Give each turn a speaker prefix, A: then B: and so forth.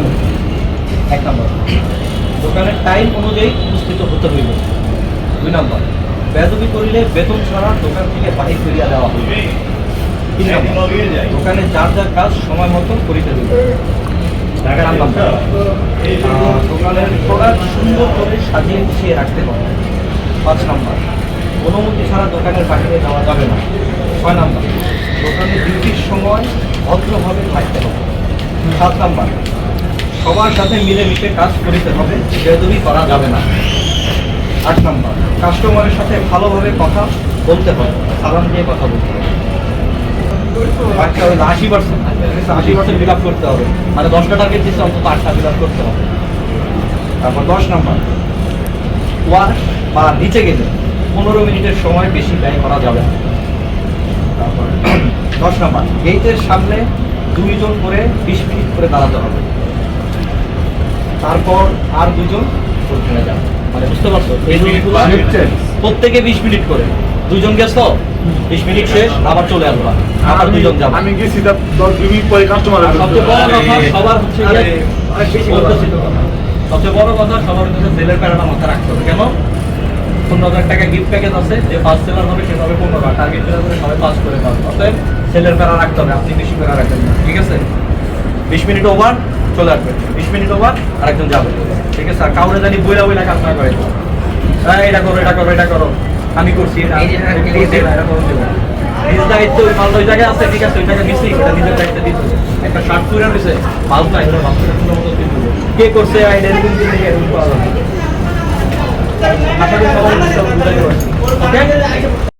A: সম্মুখ 1 নম্বর। দোকানের টাইম অনুযায়ী উপস্থিত হতে হইবে। 2 নম্বর, বেয়াদবি করিলে বেতন ছাড়া দোকান থেকে বাহির করিয়া দেওয়া হইবে। 3 নম্বর, দোকানে যার যার কাজ সময় মতন করিতে হইবে। 4 নম্বর, দোকানের প্রোডাক্ট সুন্দর করে সাজিয়ে গুছিয়ে রাখতে হবে। 5 নম্বর, অনুমতি ছাড়া দোকানের বাহিরে যাওয়া যাবে না। 6 নম্বর, দোকানে ডিউটির সময় ভদ্রভাবে থাকতে হবে। 7 নম্বর, সবার সাথে মিলেমিশে কাজ করিতে হবে, বেয়াদবি করা যাবে না। 8 নম্বর, কাস্টমারের সাথে ভালোভাবে কথা বলতে হবে, সালাম দিয়ে কথা বলতে হবে। বাচ্চা হলো 80%, 80% ফিল আপ করতে হবে, মানে 10টা টার্গেট দিচ্ছে অন্তত 8টা ফিল আপ করতে হবে। তারপর 10 নম্বর, ওয়াশ বা নিচে গেলে 15 মিনিটের সময় বেশি ব্যয় করা যাবে না। তারপর 10 নম্বর, গেটের সামনে 2 জন করে 20 মিনিট করে দাঁড়াতে হবে। তারপর আর 2 জন ওখানে যাবে, মানে বুঝতে পারছো? এই রুলগুলো প্রত্যেকে 20 মিনিট করে, 2 জন গেছো 20 মিনিট শেষ, আবার চলে আসবা, আবার 2 জন যাবে।
B: আমি গেছি 10 মিনিট পরে কাস্টমার
A: সবচেয়ে বড় কথা সবার হচ্ছে সবচেয়ে বড় কথা সবার হচ্ছে সেলের প্যারাটা মাথায় রাখতে হবে। কেন? 15,000 টাকা গিফট প্যাকেজ আছে, যে ফার্স্ট সেলার হবে সে পাবে 15,000, টার্গেট সেলার করে সবাই পাস করে পাবে। অতএব সেলের প্যারা রাখতে হবে, আপনি বেশি প্যারা রাখবেন না, ঠিক আছে? 20 মিনিট ওভার চলে আসবে, 20 মিনিট ওভার আরেকজন যাবে, ঠিক আছে? আর কাউরে জানি বইলা বইলা কাজ না করে, এটা করো এটা করো এটা করো, আমি করছি এটা করো দেবো। নিজ দায়িত্ব ওই মাল ওই জায়গায় আছে, ঠিক আছে? ওই জায়গায় মিসিং, এটা নিজের দায়িত্ব দিতে হবে। একটা শার্ট পুরে রয়েছে, মাল নাই, ওরা ভাবতে মতো দিতে হবে। কে করছে আইডিয়া এরকম দিলে এরকম পাওয়া যাবে। আশা করি সবাই বুঝতে পারছি। ওকে?